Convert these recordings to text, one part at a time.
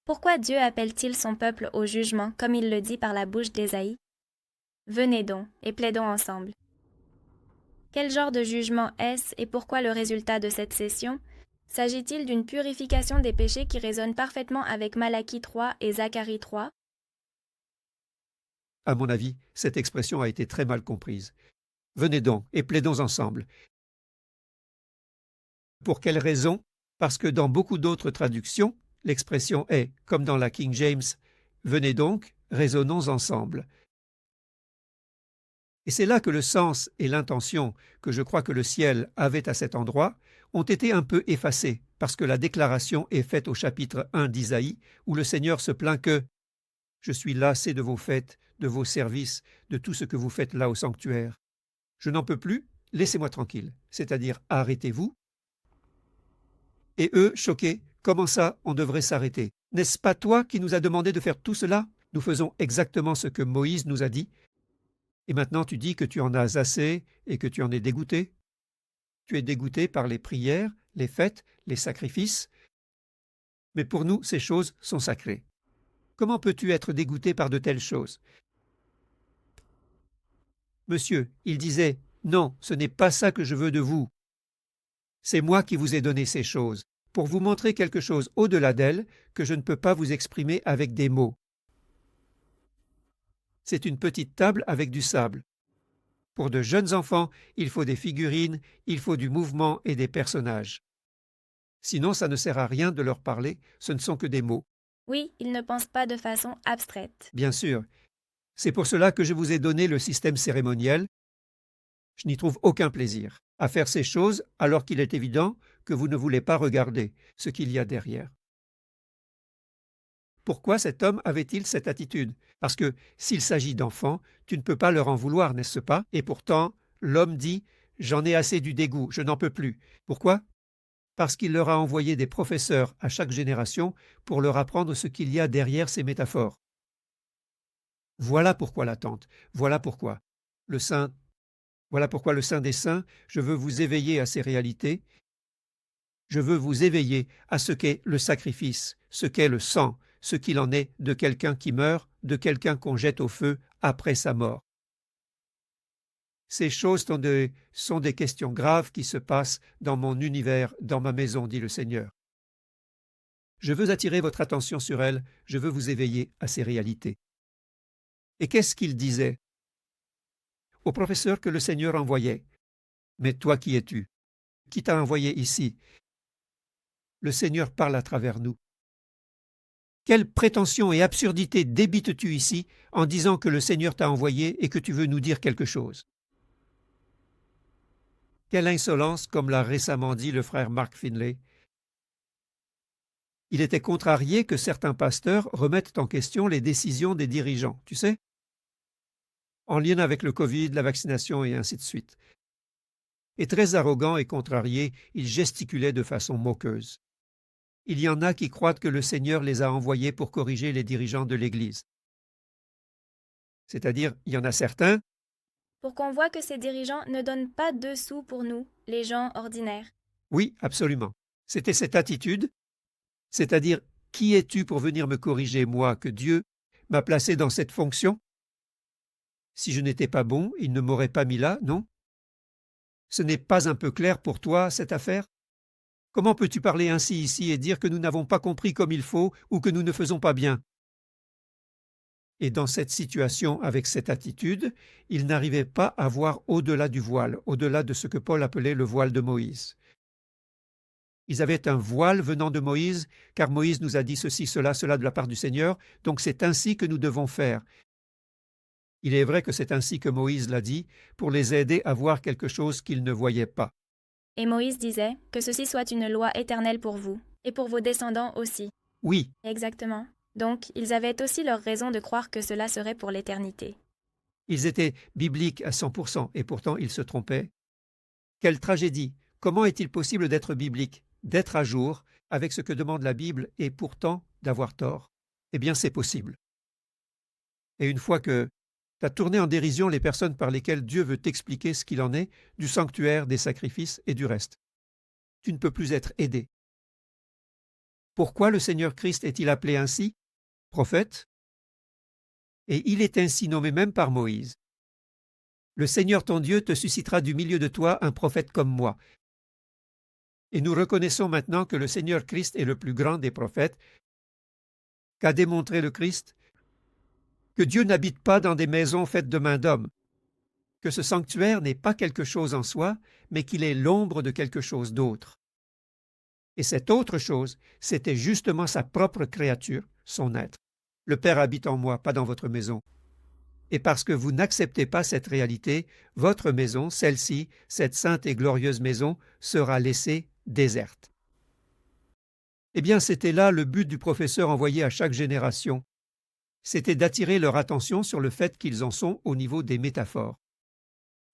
Pourquoi Dieu appelle-t-il son peuple au jugement, comme il le dit par la bouche d'Ésaïe? Venez donc, et plaidons ensemble. Quel genre de jugement est-ce et pourquoi le résultat de cette session? S'agit-il d'une purification des péchés qui résonne parfaitement avec Malachie 3 et Zacharie 3? À mon avis, cette expression a été très mal comprise. Venez donc et plaidons ensemble. Pour quelle raison? Parce que dans beaucoup d'autres traductions, l'expression est, comme dans la King James, venez donc, raisonnons ensemble. Et c'est là que le sens et l'intention que je crois que le ciel avait à cet endroit ont été un peu effacés, parce que la déclaration est faite au chapitre 1 d'Isaïe, où le Seigneur se plaint que je suis lassé de vos fêtes, de vos services, de tout ce que vous faites là au sanctuaire. Je n'en peux plus, laissez-moi tranquille, c'est-à-dire arrêtez-vous. Et eux, choqués, comment ça, on devrait s'arrêter? N'est-ce pas toi qui nous as demandé de faire tout cela? Nous faisons exactement ce que Moïse nous a dit. Et maintenant tu dis que tu en as assez et que tu en es dégoûté? Tu es dégoûté par les prières, les fêtes, les sacrifices? Mais pour nous, ces choses sont sacrées. Comment peux-tu être dégoûté par de telles choses? Monsieur, il disait, non, ce n'est pas ça que je veux de vous. C'est moi qui vous ai donné ces choses, pour vous montrer quelque chose au-delà d'elles que je ne peux pas vous exprimer avec des mots. C'est une petite table avec du sable. Pour de jeunes enfants, il faut des figurines, il faut du mouvement et des personnages. Sinon, ça ne sert à rien de leur parler, ce ne sont que des mots. Oui, il ne pense pas de façon abstraite. Bien sûr. C'est pour cela que je vous ai donné le système cérémoniel. Je n'y trouve aucun plaisir à faire ces choses alors qu'il est évident que vous ne voulez pas regarder ce qu'il y a derrière. Pourquoi cet homme avait-il cette attitude? Parce que s'il s'agit d'enfants, tu ne peux pas leur en vouloir, n'est-ce pas? Et pourtant, l'homme dit « J'en ai assez du dégoût, je n'en peux plus ». Pourquoi? Parce qu'il leur a envoyé des professeurs à chaque génération pour leur apprendre ce qu'il y a derrière ces métaphores. Voilà pourquoi l'attente, voilà pourquoi le Saint, voilà pourquoi le Saint des Saints, je veux vous éveiller à ces réalités, je veux vous éveiller à ce qu'est le sacrifice, ce qu'est le sang, ce qu'il en est de quelqu'un qui meurt, de quelqu'un qu'on jette au feu après sa mort. Ces choses sont des questions graves qui se passent dans mon univers, dans ma maison, dit le Seigneur. Je veux attirer votre attention sur elles, je veux vous éveiller à ces réalités. Et qu'est-ce qu'il disait au professeur que le Seigneur envoyait? Mais toi qui es-tu? Qui t'a envoyé ici? Le Seigneur parle à travers nous. Quelle prétention et absurdité débites-tu ici en disant que le Seigneur t'a envoyé et que tu veux nous dire quelque chose? Quelle insolence, comme l'a récemment dit le frère Mark Finlay. Il était contrarié que certains pasteurs remettent en question les décisions des dirigeants, tu sais, en lien avec le Covid, la vaccination et ainsi de suite. Et très arrogant et contrarié, il gesticulait de façon moqueuse. Il y en a qui croient que le Seigneur les a envoyés pour corriger les dirigeants de l'Église. C'est-à-dire, il y en a certains. Pour qu'on voit que ces dirigeants ne donnent pas 2 sous pour nous, les gens ordinaires. Oui, absolument. C'était cette attitude, c'est-à-dire, qui es-tu pour venir me corriger, moi, que Dieu m'a placé dans cette fonction? Si je n'étais pas bon, il ne m'aurait pas mis là, non? Ce n'est pas un peu clair pour toi, cette affaire? Comment peux-tu parler ainsi ici et dire que nous n'avons pas compris comme il faut ou que nous ne faisons pas bien? Et dans cette situation, avec cette attitude, il n'arrivait pas à voir au-delà du voile, au-delà de ce que Paul appelait le voile de Moïse. Ils avaient un voile venant de Moïse, car Moïse nous a dit ceci, cela de la part du Seigneur, donc c'est ainsi que nous devons faire. Il est vrai que c'est ainsi que Moïse l'a dit, pour les aider à voir quelque chose qu'ils ne voyaient pas. Et Moïse disait que ceci soit une loi éternelle pour vous, et pour vos descendants aussi. Oui, Exactement. Donc, ils avaient aussi leur raison de croire que cela serait pour l'éternité. ils étaient bibliques à 100%, et pourtant ils se trompaient. Quelle tragédie! Comment est-il possible d'être biblique, d'être à jour avec ce que demande la Bible et pourtant d'avoir tort? Eh bien, c'est possible. Et une fois que tu as tourné en dérision les personnes par lesquelles Dieu veut t'expliquer ce qu'il en est du sanctuaire, des sacrifices et du reste, tu ne peux plus être aidé. Pourquoi le Seigneur Christ est-il appelé ainsi? Prophète. Et il est ainsi nommé même par Moïse. Le Seigneur ton Dieu te suscitera du milieu de toi un prophète comme moi. Et nous reconnaissons maintenant que le Seigneur Christ est le plus grand des prophètes, qu'a démontré le Christ, que Dieu n'habite pas dans des maisons faites de main d'homme, que ce sanctuaire n'est pas quelque chose en soi, mais qu'il est l'ombre de quelque chose d'autre. Et cette autre chose, c'était justement sa propre créature, son être. Le Père habite en moi, pas dans votre maison. Et parce que vous n'acceptez pas cette réalité, votre maison, celle-ci, cette sainte et glorieuse maison, sera laissée déserte. Eh bien, c'était là le but du professeur envoyé à chaque génération. C'était d'attirer leur attention sur le fait qu'ils en sont au niveau des métaphores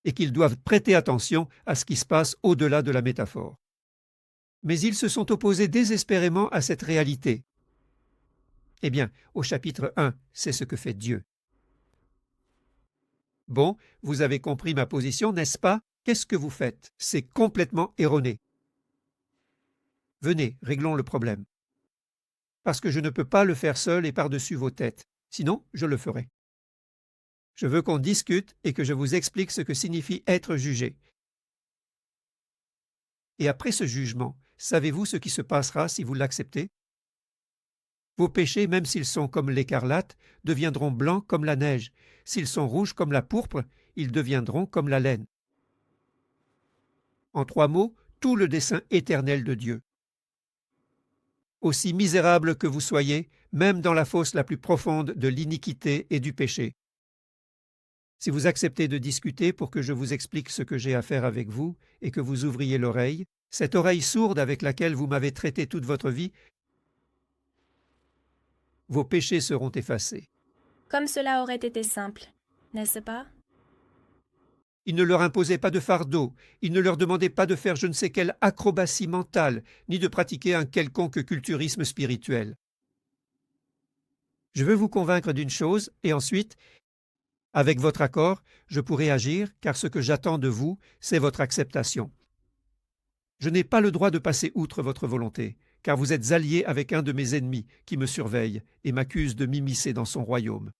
et qu'ils doivent prêter attention à ce qui se passe au-delà de la métaphore. Mais ils se sont opposés désespérément à cette réalité. Eh bien, au chapitre 1, c'est ce que fait Dieu. Bon, vous avez compris ma position, n'est-ce pas? Qu'est-ce que vous faites? C'est complètement erroné. Venez, réglons le problème. Parce que je ne peux pas le faire seul et par-dessus vos têtes. Sinon, je le ferai. Je veux qu'on discute et que je vous explique ce que signifie être jugé. Et après ce jugement, savez-vous ce qui se passera si vous l'acceptez? Vos péchés, même s'ils sont comme l'écarlate, deviendront blancs comme la neige. S'ils sont rouges comme la pourpre, ils deviendront comme la laine. En 3 mots, tout le dessein éternel de Dieu. Aussi misérable que vous soyez, même dans la fosse la plus profonde de l'iniquité et du péché. Si vous acceptez de discuter pour que je vous explique ce que j'ai à faire avec vous et que vous ouvriez l'oreille, cette oreille sourde avec laquelle vous m'avez traité toute votre vie, vos péchés seront effacés. Comme cela aurait été simple, n'est-ce pas? Il ne leur imposait pas de fardeau, il ne leur demandait pas de faire je ne sais quelle acrobatie mentale, ni de pratiquer un quelconque culturisme spirituel. Je veux vous convaincre d'une chose, et ensuite, avec votre accord, je pourrai agir, car ce que j'attends de vous, c'est votre acceptation. Je n'ai pas le droit de passer outre votre volonté, car vous êtes alliés avec un de mes ennemis qui me surveille et m'accuse de m'immiscer dans son royaume.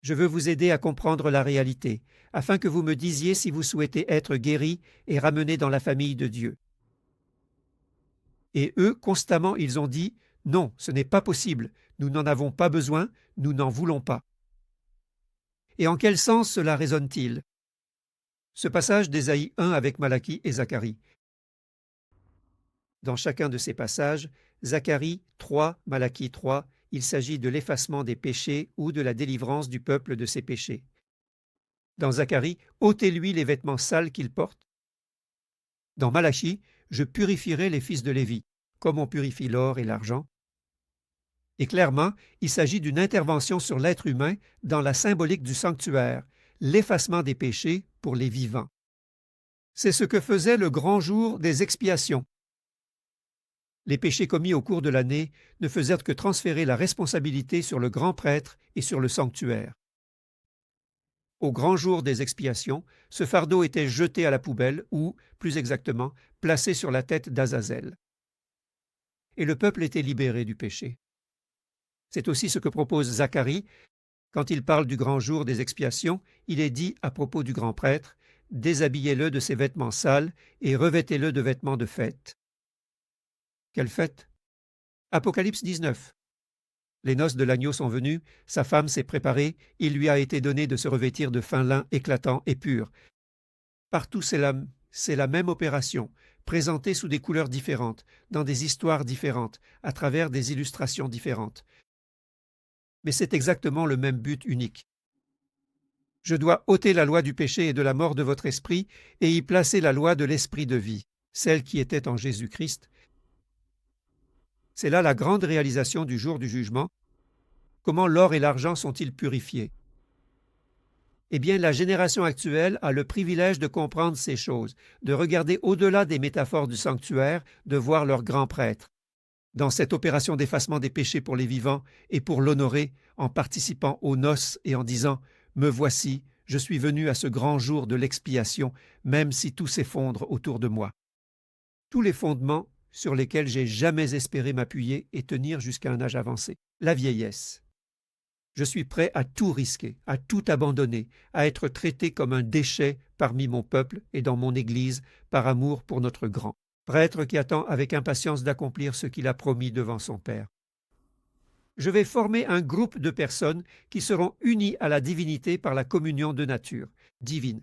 Je veux vous aider à comprendre la réalité, afin que vous me disiez si vous souhaitez être guéris et ramenés dans la famille de Dieu. Et eux, constamment, ils ont dit « Non, ce n'est pas possible, nous n'en avons pas besoin, nous n'en voulons pas. » Et en quel sens cela résonne-t-il? Ce passage d'Ésaïe 1 avec Malachie et Zacharie. Dans chacun de ces passages, Zacharie 3, Malachie 3, il s'agit de l'effacement des péchés ou de la délivrance du peuple de ses péchés. Dans Zacharie, ôtez-lui les vêtements sales qu'il porte. Dans Malachie, je purifierai les fils de Lévi, comme on purifie l'or et l'argent. Et clairement, il s'agit d'une intervention sur l'être humain dans la symbolique du sanctuaire, l'effacement des péchés pour les vivants. C'est ce que faisait le grand jour des expiations. Les péchés commis au cours de l'année ne faisaient que transférer la responsabilité sur le grand prêtre et sur le sanctuaire. Au grand jour des expiations, ce fardeau était jeté à la poubelle ou, plus exactement, placé sur la tête d'Azazel. Et le peuple était libéré du péché. C'est aussi ce que propose Zacharie. Quand il parle du grand jour des expiations, il est dit à propos du grand prêtre, « Déshabillez-le de ses vêtements sales et revêtez-le de vêtements de fête. » Quelle fête? Apocalypse 19. Les noces de l'agneau sont venues, sa femme s'est préparée, il lui a été donné de se revêtir de fin lin éclatant et pur. Partout c'est la même opération, présentée sous des couleurs différentes, dans des histoires différentes, à travers des illustrations différentes. Mais c'est exactement le même but unique. Je dois ôter la loi du péché et de la mort de votre esprit et y placer la loi de l'esprit de vie, celle qui était en Jésus-Christ. C'est là la grande réalisation du jour du jugement. Comment l'or et l'argent sont-ils purifiés? Eh bien, la génération actuelle a le privilège de comprendre ces choses, de regarder au-delà des métaphores du sanctuaire, de voir leur grand prêtre. Dans cette opération d'effacement des péchés pour les vivants et pour l'honorer en participant aux noces et en disant « Me voici, je suis venu à ce grand jour de l'expiation, même si tout s'effondre autour de moi. » Tous les fondements sur lesquels j'ai jamais espéré m'appuyer et tenir jusqu'à un âge avancé, la vieillesse. Je suis prêt à tout risquer, à tout abandonner, à être traité comme un déchet parmi mon peuple et dans mon Église par amour pour notre grand prêtre qui attend avec impatience d'accomplir ce qu'il a promis devant son Père. Je vais former un groupe de personnes qui seront unies à la divinité par la communion de nature divine,